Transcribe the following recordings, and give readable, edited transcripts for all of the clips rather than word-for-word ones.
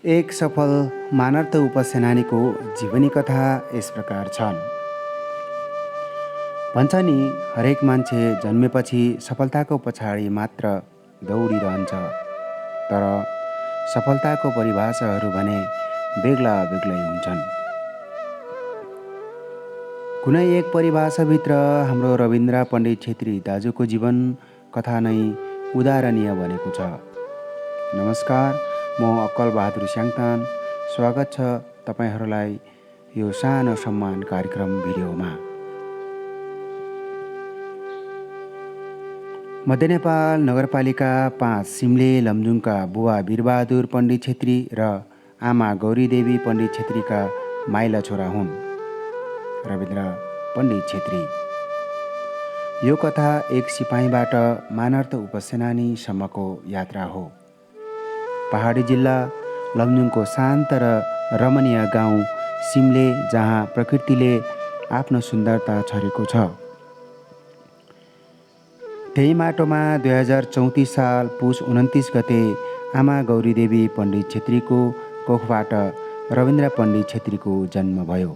एक सफल मानर्थ उपसेनानीको जीवनी कथा यस प्रकार छन्। भन्छ नि, हरेक मान्छे जन्मेपछि सफलताको पछाडि मात्र दौडिरहन्छ, तर सफलताको परिभाषाहरू भने बेग्ला बेग्लै हुन्छन्। कुनै एक परिभाषाभित्र हाम्रो रविन्द्र पण्डित छेत्री दाजुको जीवन कथा नै उदाहरणीय बनेको छ। नमस्कार, म अक्कल बहादुर स्याङतान। स्वागत छ तपाईहरूलाई यो सानो सम्मान कार्यक्रम भिडियोमा। मध्य नेपाल नगरपालिका 5 सिमले लमजुङका बुवा वीरबहादुर पण्डित छेत्री र आमा गौरीदेवी पण्डित छेत्रीका माइला छोरा हुन् रविन्द्र पण्डित छेत्री। यो कथा एक सिपाहीबाट मानर्थ उपसेनानीसम्मको यात्रा हो। पहाडी जिल्ला लमजुङको शान्त र रमणीय गाउँ सिमले, जहाँ प्रकृतिले आफ्नो सुन्दरता छरेको छ। त्यही माटोमा 2034 साल पुस 29 गते आमा गौरीदेवी पण्डित छेत्रीको कोखबाट रविन्द्र पण्डित छेत्रीको जन्म भयो।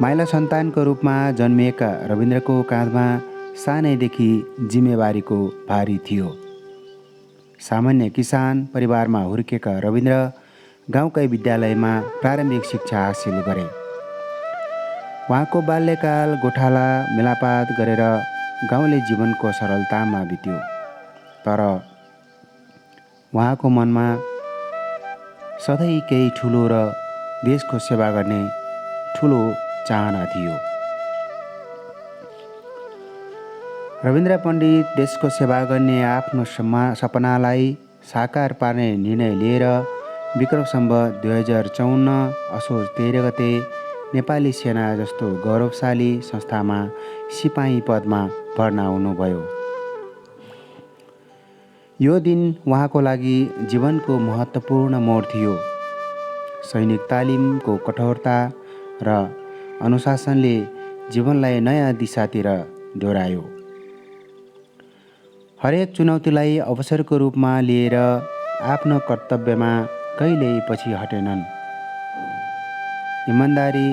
माइला सन्तानको रूपमा जन्मिएका रविन्द्रको काँधमा सानैदेखि जिम्मेवारीको भारी थियो। सामान्य किसान परिवारमा हुर्केका रविन्द्र गाउँकै विद्यालयमा प्रारम्भिक शिक्षा हासिल गरे। उहाँको बाल्यकाल गोठाला मेलापात गरेर गाउँले जीवनको सरलतामा बित्यो, तर उहाँको मनमा सधैँ केही ठुलो र देशको सेवा गर्ने ठुलो चाहना थियो। रविन्द्र पण्डित देशको सेवा गर्ने आफ्नो सपनालाई साकार पार्ने निर्णय लिएर विक्रम सम्वत 2054 असोज 13 गते नेपाली सेना जस्तो गौरवशाली संस्थामा सिपाही पदमा भर्ना हुनुभयो। यो दिन उहाँको लागि जीवनको महत्त्वपूर्ण मोड थियो। सैनिक तालिमको कठोरता र अनुशासनले जीवनलाई नयाँ दिशातिर डोर्यायो। हरेक चुनौतीलाई अवसरको रूपमा लिएर आफ्नो कर्तव्यमा कहिल्यै पछि हटेनन्। इमान्दारी,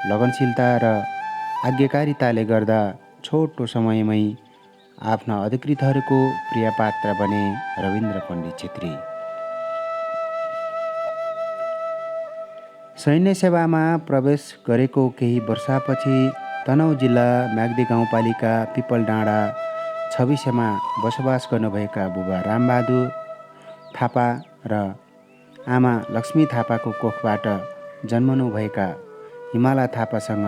लगनशीलता र आज्ञाकारिताले गर्दा छोटो समयमै आफ्ना अधिकृतहरूको प्रियपात्र बने रविन्द्र पण्डित छेत्री। सैन्य सेवामा प्रवेश गरेको केही वर्षपछि तनहुँ जिल्ला म्याग्दी गाउँपालिका पिपलडाँडा 26मा बसोबास गर्नुभएका बुबा रामबहादुर थापा र आमा लक्ष्मी थापाको कोखबाट जन्मनुभएका हिमाला थापासँग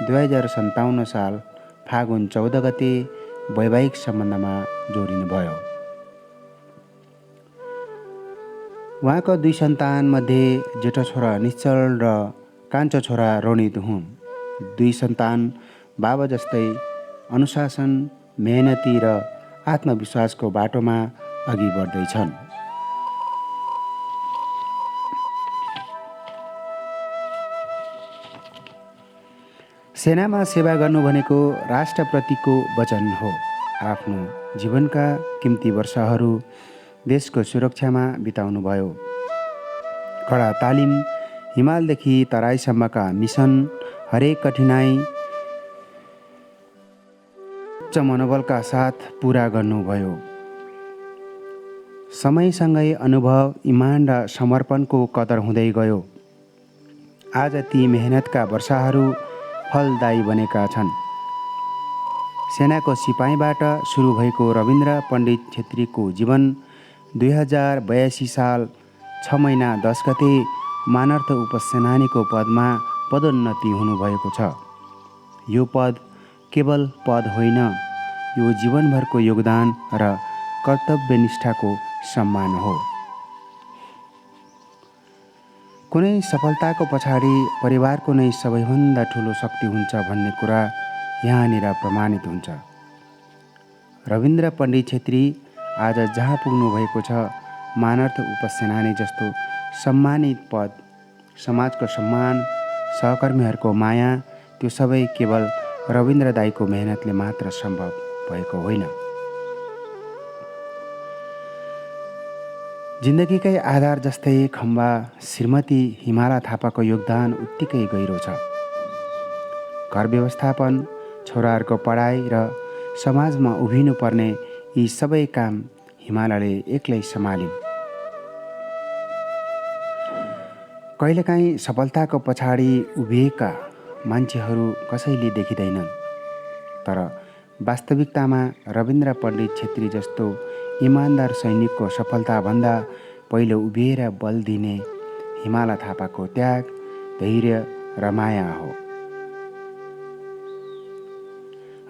2057 साल फागुन 14 गते वैवाहिक सम्बन्धमा जोडिनुभयो। उहाँको 2 सन्तानमध्ये जेठो छोरा निश्चल र कान्छो छोरा रोनित हुन्। 2 सन्तान बाबा जस्तै अनुशासन, मेहनती र आत्मविश्वासको बाटोमा अघि बढ्दैछन्। सेनामा सेवा गर्नु भनेको राष्ट्रप्रतिको वचन हो। आफ्नो जीवनका किम्ती वर्षहरू देशको सुरक्षामा बिताउनुभयो। कडा तालिम, हिमालदेखि तराईसम्मका मिसन, हरेक कठिनाई उच्च मनोबलका साथ पुरा गर्नुभयो। समयसँगै अनुभव, इमान र समर्पणको कदर हुँदै गयो। आज ती मेहनतका वर्षहरू फलदायी बनेका छन्। सेनाको सिपाहीबाट सुरु भएको रविन्द्र पण्डित छेत्रीको जीवन 2082 साल 6 महिना 10 गते मानर्थ उपसेनानीको पदमा पदोन्नति हुनुभएको छ। यो पद केवल पद होइन, यो जीवनभरको योगदान र कर्तव्यनिष्ठाको सम्मान हो। कुनै सफलताको पछाडि परिवारको नै सबैभन्दा ठुलो शक्ति हुन्छ भन्ने कुरा यहाँनिर प्रमाणित हुन्छ। रविन्द्र पण्डित छेत्री आज जहाँ पुग्नु भएको छ, मानर्थ उपसेनानी जस्तो सम्मानित पद, समाजको सम्मान, सहकर्मीहरूको माया, त्यो सबै केवल रविन्द्र दाइको मेहनतले मात्र सम्भव भएको होइन। जिन्दगीकै आधार जस्तै खम्बा श्रीमती हिमाला थापाको योगदान उत्तिकै गहिरो छ। घर व्यवस्थापन, छोराहरूको पढाइ र समाजमा उभिनुपर्ने यी सबै काम हिमालाले एक्लै सम्हालिन्। कहिलेकाहीँ सफलताको पछाडि उभिएका मान्छेहरू कसैले देखिँदैनन्, तर वास्तविकतामा रविन्द्र पण्डित छेत्री जस्तो इमान्दार सैनिकको सफलताभन्दा पहिलो उभिएर बल दिने हिमाला थापाको त्याग, धैर्य र माया हो।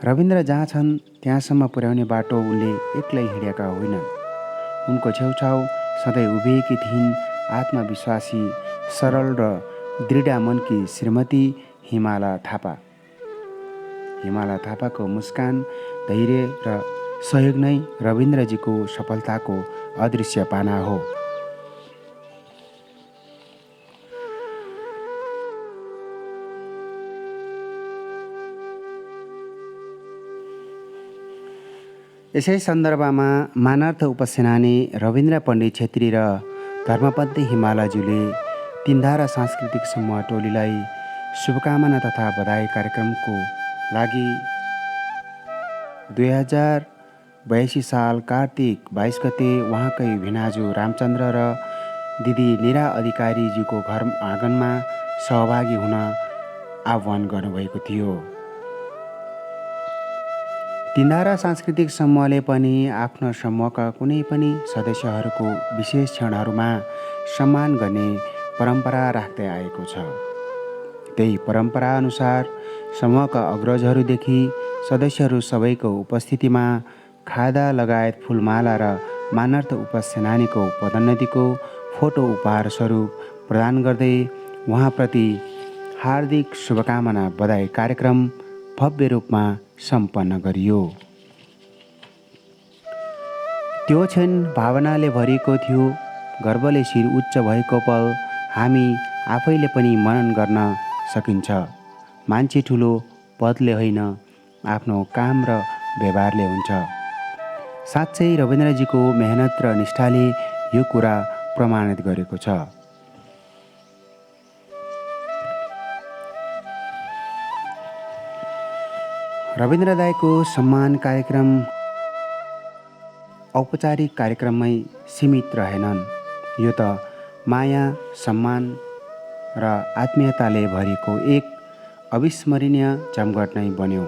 रविन्द्र जहाँ छन् त्यहाँसम्म पुर्याउने बाटो उनले एक्लै हिँडेका होइनन्। उनको छेउछाउ सधैँ उभिएकी थिइन् आत्मविश्वासी, सरल र दृढ मनकी श्रीमती हिमाला थापा। हिमाला थापाको मुस्कान, धैर्य र सहयोग नै रविन्द्रजीको सफलताको अदृश्य पाना हो। यसै सन्दर्भमा मानार्थ उपसेनानी रविन्द्र पण्डित छेत्री र धर्मपत्नी हिमालाज्यूले तीनधारा सांस्कृतिक समूह टोलीलाई शुभकामना तथा बधाई कार्यक्रमको लागि 2082 साल कार्तिक 22 गते उहाँकै भिनाजु रामचन्द्र र दिदी निरा अधिकारीज्यूको घर आँगनमा सहभागी हुन आह्वान गर्नुभएको थियो। तीनधारा सांस्कृतिक समूहले पनि आफ्नो समूहका कुनै पनि सदस्यहरूको विशेष क्षणहरूमा सम्मान गर्ने परम्परा राख्दै आएको छ। त्यही परम्परा अनुसार समूहका अग्रजहरूदेखि सदस्यहरू सबैको उपस्थितिमा खादा लगायत फुलमाला र मानार्थ उपसेनानीको पदोन्नतिको फोटो उपहार स्वरूप प्रदान गर्दै उहाँप्रति हार्दिक शुभकामना बधाई कार्यक्रम भव्य रूपमा सम्पन्न गरियो। त्यो क्षण भावनाले भरिएको थियो। गर्वले शिर उच्च भएको पल हामी आफैले पनि मनन गर्न सकिन्छ। मान्छे ठुलो पदले होइन, आफ्नो काम र व्यवहारले हुन्छ। साँच्चै रविन्द्रजीको मेहनत र निष्ठाले यो कुरा प्रमाणित गरेको छ। रविन्द्र दाइको सम्मान कार्यक्रम औपचारिक कार्यक्रममै सीमित रहेनन्। यो त माया, सम्मान र आत्मीयताले भरिएको एक अविस्मरणीय जमघट नै बन्यो।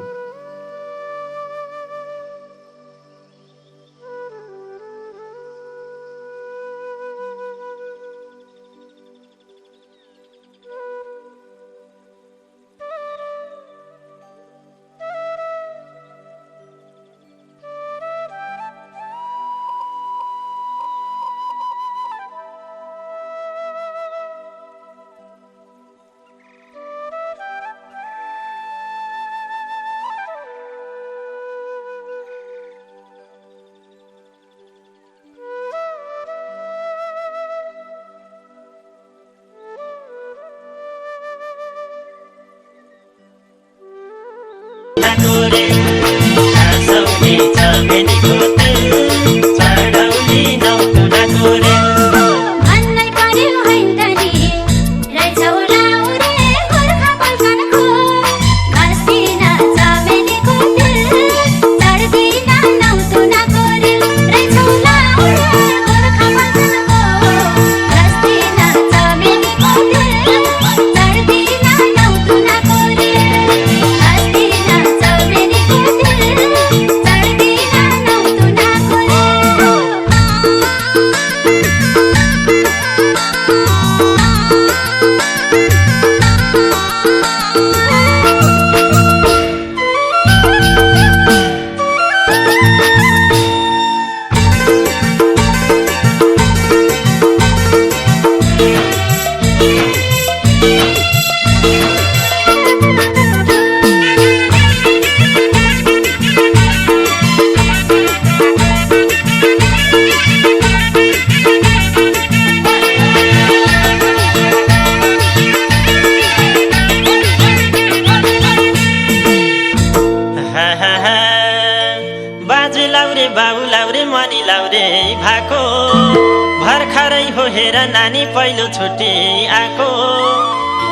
हेर नानी पहिलो छुट्टी आको,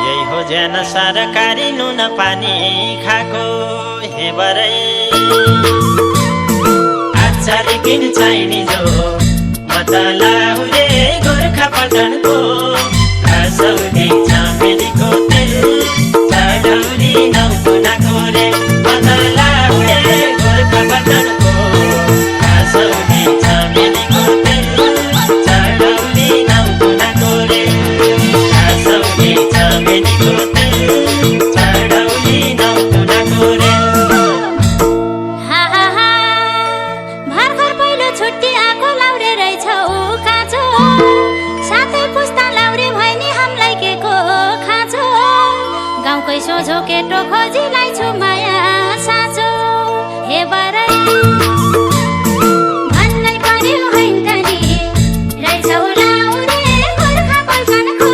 यही हो ज्यान सरकारी नुन पानी खाको। हे बरै अचार किन चाहिने जो म त लाहुरे गोर्खापटनको, घाँसौली चमेलीको तेल चढौली नौकुनाको रे। म त लाहुरे गोर्खापटनको, घाँसौली चमेलीको तेल चढौली नौकुनाको रे। घाँसौली चमेलीको तेल चढौली नौकुनाको रे। सोझो केटो खोजिलाई छु माया साँचो। हे बरै भन्नै पर्यो हैन त नि, रहेछौ लाउरे गोर्खापल्टनको,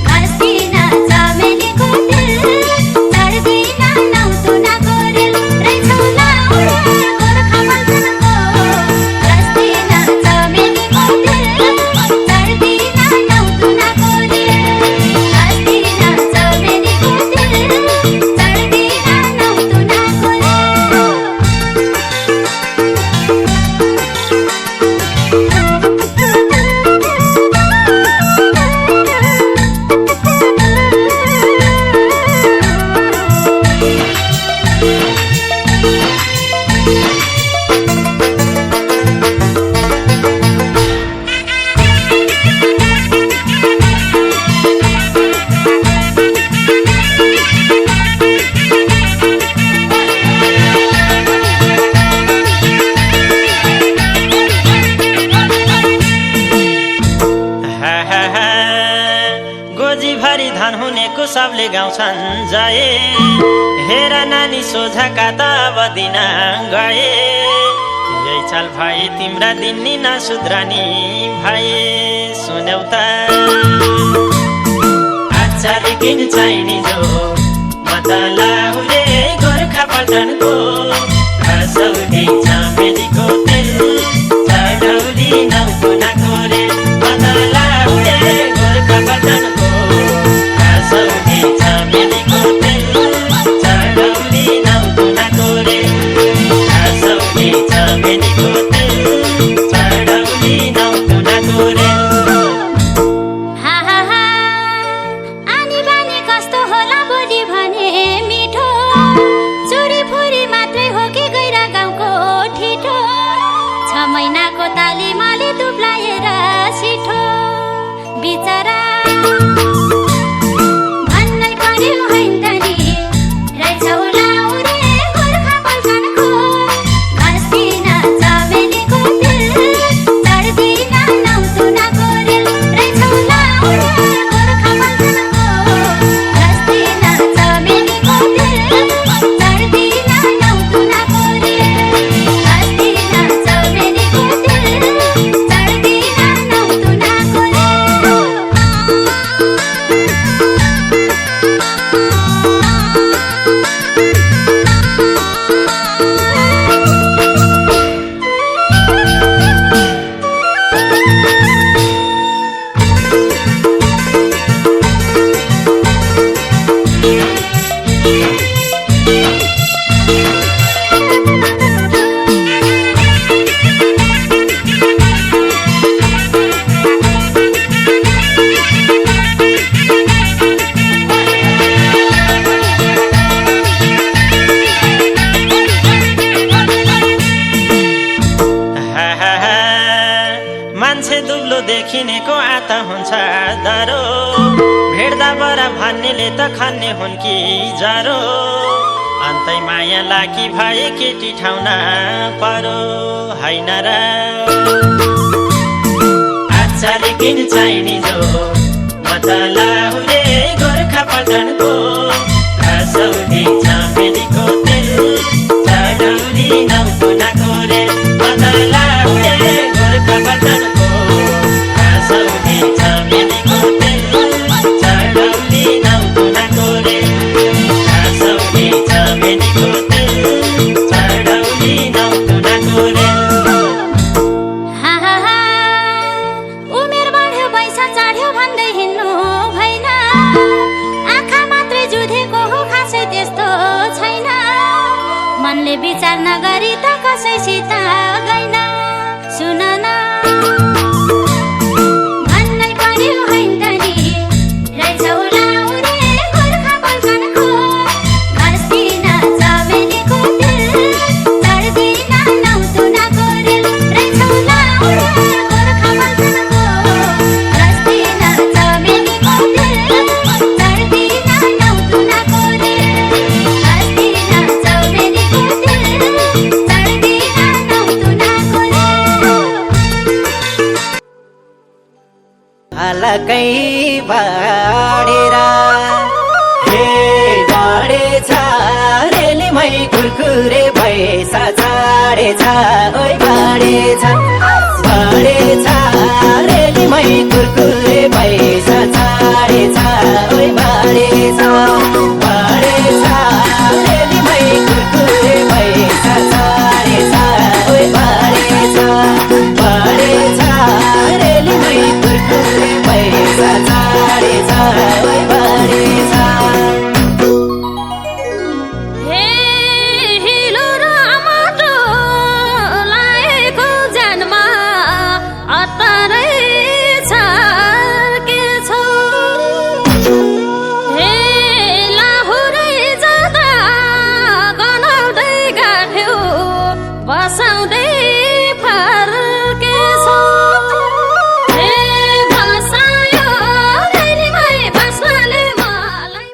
घस्दिन चमेलीको तेल चढ्दिन नौतुनाको रेल। रहेछौ लाउरे गोर्खापल्टनको, घस्दिन चमेलीको तेल चढ्दिन नौतुनाको रेल। घस्दिन चमेलीको गोजीभरि धन हुनेको सबले गाउँछन् जय। हेर नानी सोझाका त अब दिन गए, यही चाल भए तिम्रा दिन नि नसुध्रानी भए। सुन्यौ त अचार किन चाहिने जो म त लाहुरे गोर्खापल्टनको, घाँसौली चमेलीको तेल चढौली नौकुनाको रे। म त लाहुरे गोर्खापल्टनको, घाँसौली चमेलीको तेल चढौली नौकुनाको रे। घाँसौली चमेलीको तेल चढौली नौकुनाको रे। महिनाको ताली माली दुब्लाएर सिठो बिचरा भन्नै पर्यो हैन त नि, रहेछौ लाउरे गोर्खापल्टनको, घस्दिन चमेलीको तेल चढ्दिन नौतुनाको रेल। रहेछौ लाउरे गोर्खापल्टनको, घस्दिन चमेलीको तेल चढ्दिन नौतुनाको रेल। घस्दिन चमेलीको तेल चढ्दिन नौतुनाको रेल। मान्छे दुब्लो देखिनेको आत हुन्छ डरो, भेट्दा बरा भन्नेले त खान्ने हुन् कि जरो। अन्तै माया लाकी भए केटी ठाउना परो हैन र। अचार किन चाहिने जो म त लाहुरे गोर्खापल्टनको, घाँसौली चमेलीको तेल चढौली नौकुनाको रे। म त लाहुरे गोर्खापल्टनको, घाँसौली चमेलीको तेल चढौली नौकुनाको रे। घाँसौली चमेलीको तेल चढौली नौकुनाको रे। उमेर बढ्यो नगरी त कसैसित गइन सुन न भन्नै पर्यो हैन त नि रहेछौ लाउने गोर्खा बल्कनको घस्दिन चमेलीको दिल चढ्दिन नौतुनाको रेल रहेछौ लाउने गोर्खा बल्कनको घस्दिन चमेलीको दिल चढ्दिन नौतुनाको रेल घस्दिन चमेलीको दिल चढ्दिन नौतुनाको रेल अलकै बाडेर हे बाडेछ रेलीमै कुरकुरे भैसा छाडेछ ओइ बाडेछ बाडेछ रेलीमै कुरकुरे भैसा छाडेछ ओइ बाडेछ बाडेछ रेलीमै कुरकुरे भैसा छाडेछ ओइ बाडेछ बाडेछ रेलीमै कुरकुरे भैसा छाडेछ ओइ बाडेछ हे हिलो र माटो लाएको ज्यानमा अत्तरै छर्केछौ हे लाहुरै जाँदा गनाउँदै गाठ्यौ बसाउँदै फर्केछौ हे बसायो रेलीमै बस्नाले मलाई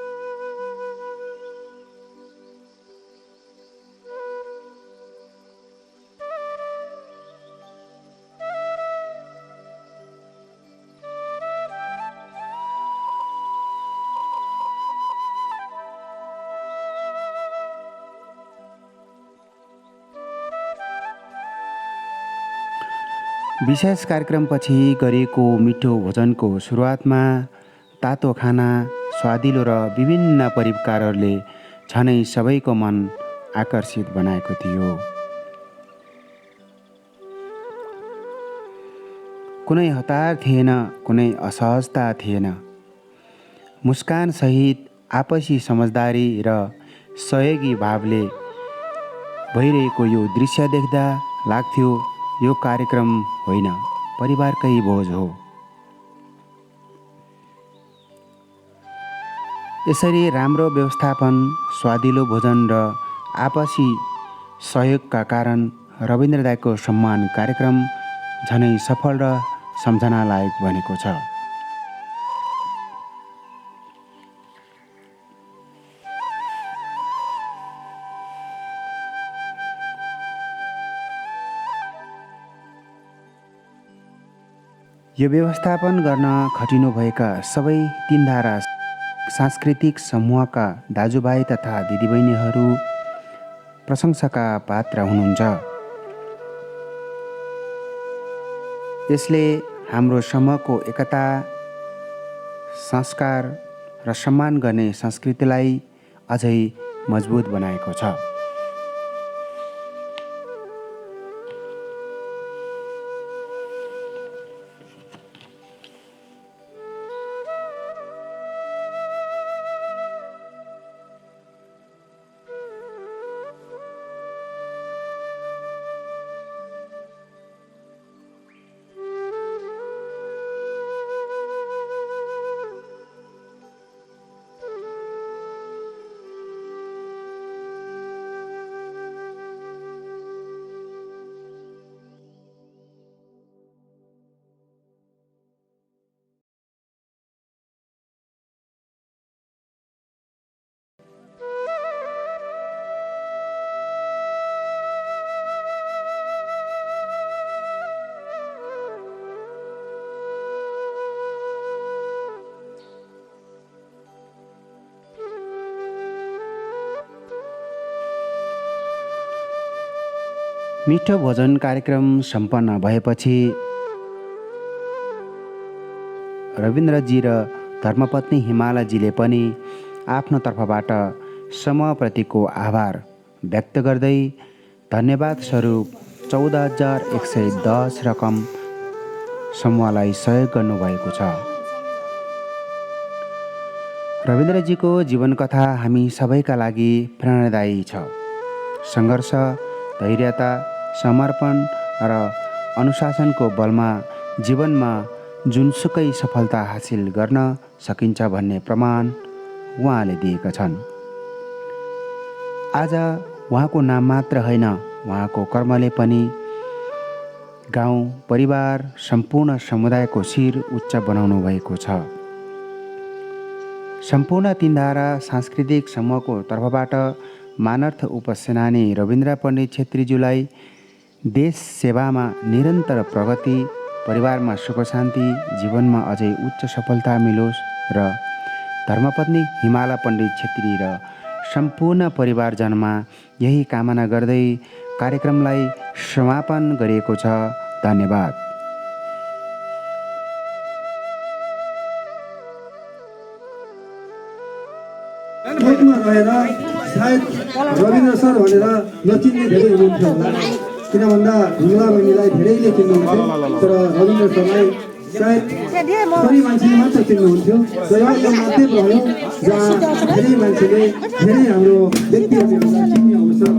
विशेष कार्यक्रमपछि गरिएको मिठो भोजनको सुरुवातमा तातो खाना स्वादिलो र विभिन्न परिकारहरूले झनै सबैको मन आकर्षित बनाएको थियो। कुनै हतार थिएन, कुनै असहजता थिएन। मुस्कान सहित आपसी समझदारी र सहयोगी भावले भइरहेको यो दृश्य देख्दा लाग्थ्यो यो कार्यक्रम होइन, परिवारकै भोज हो। यसरी राम्रो व्यवस्थापन, स्वादिलो भोजन र आपसी सहयोगका कारण रविन्द्र दाइको सम्मान कार्यक्रम झनै सफल र सम्झनालायक बनेको छ। यो व्यवस्थापन गर्न खटिनुभएका सबै तीनधारा सांस्कृतिक समूहका दाजुभाइ तथा दिदीबहिनीहरू प्रशंसाका पात्र हुनुहुन्छ। यसले हाम्रो समूहको एकता, संस्कार र सम्मान गर्ने संस्कृतिलाई अझै मजबुत बनाएको छ। मिठो भोजन कार्यक्रम सम्पन्न भएपछि रविन्द्रजी र धर्मपत्नी हिमालयजीले पनि आफ्नो तर्फबाट समूहप्रतिको आभार व्यक्त गर्दै धन्यवाद स्वरूप 14,110 रकम समूहलाई सहयोग गर्नुभएको छ। रविन्द्रजीको जीवनकथा हामी सबैका लागि प्रेरणादायी छ। सङ्घर्ष, धैर्यता, समर्पण र अनुशासनको बलमा जीवनमा जुनसुकै सफलता हासिल गर्न सकिन्छ भन्ने प्रमाण उहाँले दिएका छन्। आज उहाँको नाम मात्र होइन, उहाँको कर्मले पनि गाउँ, परिवार, सम्पूर्ण समुदायको शिर उच्च बनाउनु भएको छ। सम्पूर्ण तीनधारा सांस्कृतिक समूहको तर्फबाट मानर्थ उपसेनानी रविन्द्र पण्डित छेत्रीज्यूलाई देश सेवामा निरन्तर प्रगति, परिवारमा सुख शान्ति, जीवनमा अझै उच्च सफलता मिलोस् र धर्मपत्नी हिमाला पण्डित छेत्री र सम्पूर्ण परिवारजनमा यही कामना गर्दै कार्यक्रमलाई समापन गरिएको छ। धन्यवाद। रहेर सायद रविन्द्र सर भनेर नचिन्ने धेरै हुनुहुन्थ्यो होला, किन भन्दा ढुङ्गा बहिनीलाई धेरैले चिन्नुहुन्थ्यो, तर रविन्द्र सरलाई सायद थोरै मान्छेले मात्र चिन्नुहुन्थ्यो। र एउटा माध्यम रह्यो जहाँ धेरै मान्छेले धेरै हाम्रो व्यक्तिहरूलाई चिन्ने अवसर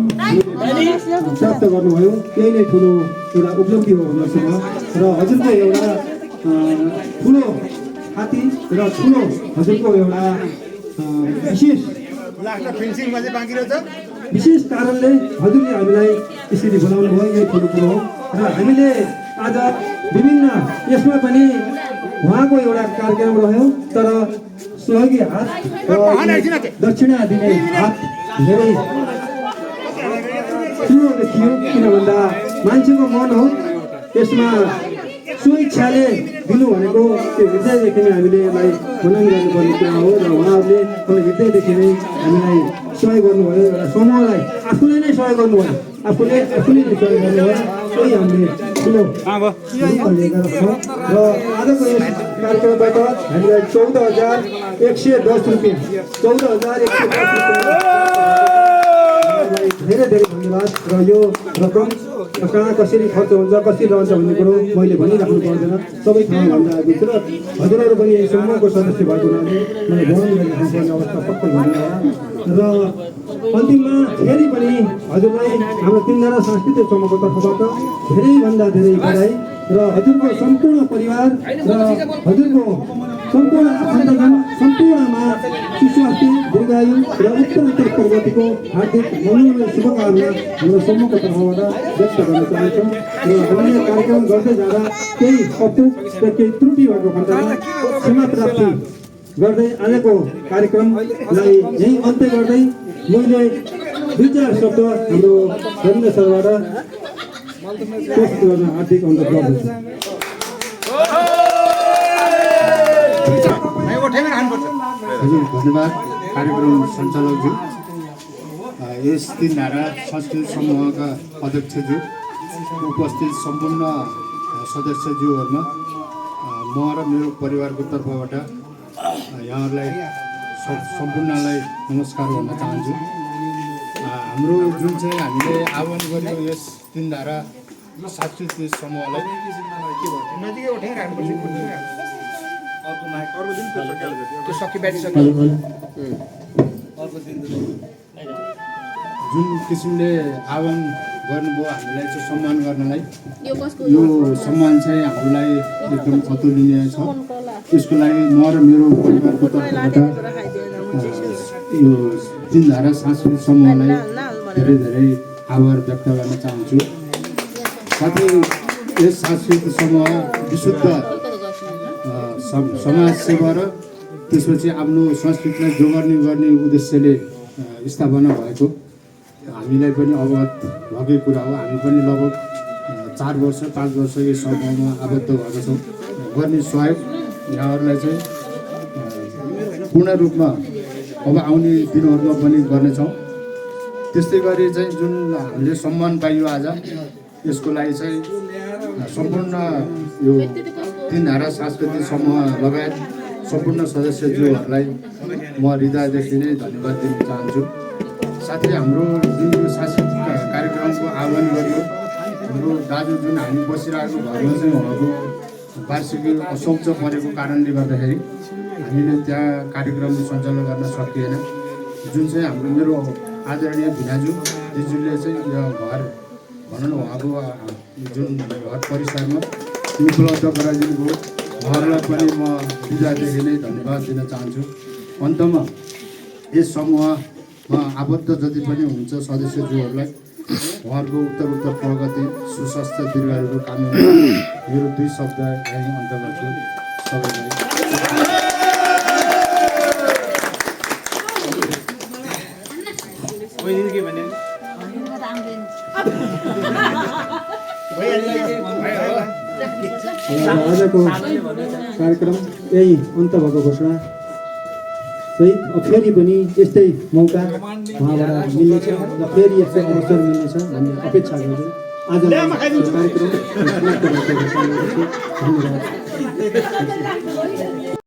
प्राप्त गर्नुभयो। यही नै ठुलो एउटा उपलब्धि हो भन्नु सक्छ। र हजुरको एउटा ठुलो हात्ती र ठुलो हजुरको एउटा विशेष कारणले हजुरले हामीलाई यसरी बोलाउनु भयो, यही ठुलो कुरो हो। र हामीले आज विभिन्न यसमा पनि उहाँको एउटा कार्यक्रम रह्यो, तर सहयोगी हात र दक्षिणा दिने हात धेरै ठुलो देखियो, किन भन्दा मान्छेको मन हो, यसमा स्वेच्छाले दिनु भनेको त्यो हृदयदेखि नै हामीले यसलाई मनन गर्नुपर्ने कुरा हो। र उहाँहरूले हृदयदेखि नै हामीलाई सहयोग गर्नुभयो, एउटा समूहलाई आफूले नै सहयोग गर्नुभयो, आफूले नै सहयोग गर्नुभयो। त्यही हामीले ठुलो रूपमा लिएका छौँ। र आजको यस कार्यक्रमबाट हामीलाई 14,110 रुपियाँ, 14,110 धेरै धेरै धन्यवाद। र यो रकम कहाँ कसरी खर्च हुन्छ, कसरी रहन्छ भन्ने कुरो मैले भनिराख्नु पर्दैन, सबै ठाउँमा भन्दा आएको छु। र हजुरहरू पनि समूहको सदस्य भएको हुनाले मैले वर्णन गरिराख्नुपर्ने अवस्था पक्कै भएन होला। र अन्तिममा फेरि पनि हजुरलाई हाम्रो तीनधारा सांस्कृतिक समूहको तर्फबाट धेरैभन्दा धेरै बधाई र हजुरको सम्पूर्ण परिवार र हजुरको सम्पूर्ण आफन्तगण सम्पूर्णमा सुस्वास्थ्य, दीर्घायु र उत्तरोत्तर प्रगतिको हार्दिक मनोरम शुभकामना हाम्रो समूहको तर्फबाट व्यक्त गर्न चाहन्छौँ। र हामीले कार्यक्रम गर्दै जाँदा केही अपुग र केही त्रुटि भएको खण्डमा क्षमा प्राप्ति गर्दै आजको कार्यक्रमलाई यही अन्त्य गर्दै मैले 2-4 शब्द हाम्रो रविन्द्र सरबाट प्रस्तुत गर्न हार्दिक अनुरोध गर्दछु। हजुर धन्यवाद कार्यक्रम सञ्चालकज्यू, यस तीनधारा सांस्कृतिक समूहका अध्यक्षज्यू, उपस्थित सम्पूर्ण सदस्यज्यूहरूमा म र मेरो परिवारको तर्फबाट यहाँहरूलाई सम्पूर्णलाई नमस्कार भन्न चाहन्छु। हाम्रो जुन चाहिँ हामीले आह्वान गरेको यस तीनधारा सांस्कृतिक समूहलाई जुन किसिमले आह्वान गर्नुभयो हामीलाई चाहिँ सम्मान गर्नलाई, यो सम्मान चाहिँ हामीलाई एकदम अतुलनीय छ। त्यसको लागि म र मेरो परिवारको तर्फबाट यो तीनधारा सांस्कृतिक समूहलाई धेरै धेरै आभार व्यक्त गर्न चाहन्छु। साथै यस सांस्कृतिक समूह विशुद्ध समाज सेवा र त्यसपछि आफ्नो संस्कृतिलाई जोगाउने गर्ने उद्देश्यले स्थापना भएको हामीलाई पनि अवगत भएकै कुरा हो। हामी पनि लगभग 4 वर्ष 5 वर्ष यस समूहमा आबद्ध भएका छौँ। गर्ने सहयोग यहाँहरूलाई चाहिँ पूर्ण रूपमा अब आउने दिनहरूमा पनि गर्नेछौँ। त्यस्तै गरी चाहिँ जुन हामीले सम्मान पाइयो आज, यसको लागि चाहिँ सम्पूर्ण यो तीनधारा सांस्कृतिक समूह लगायत सम्पूर्ण सदस्यज्यूहरूलाई म हृदयदेखि नै धन्यवाद दिन चाहन्छु। साथै हाम्रो जुन यो सांस्कृतिक कार्यक्रमको आह्वान गरियो, हाम्रो दाजु जुन हामी बसिरहेको घरमा चाहिँ उहाँको वार्षिकी असौच परेको कारणले गर्दाखेरि हामीले त्यहाँ कार्यक्रम सञ्चालन गर्न सकिएन। जुन चाहिँ हाम्रो मेरो आदरणीय भिनाजु दिजुले चाहिँ यो घर भनौँ न उहाँको जुन घर परिसरमा उपलब्ध गराइदिनु भयो उहाँहरूलाई पनि म हृदयदेखि नै धन्यवाद दिन चाहन्छु। अन्तमा यस समूहमा आबद्ध जति पनि हुन्छ सदस्यज्यूहरूलाई उहाँहरूको उत्तर प्रगति सुस्वास्थ्य दीर्घायुको कामना मेरो 2 शब्द यहीँ अन्त गर्छु। सबैलाई आजको कार्यक्रम यही अन्त भएको घोषणा सहित फेरि पनि यस्तै मौका उहाँबाट मिल्नेछ र फेरि यस्तै अवसर मिल्नेछ भन्ने अपेक्षा गर्छु। आज कार्यक्रम समाप्त भएको घोषणा गर्छु। धन्यवाद।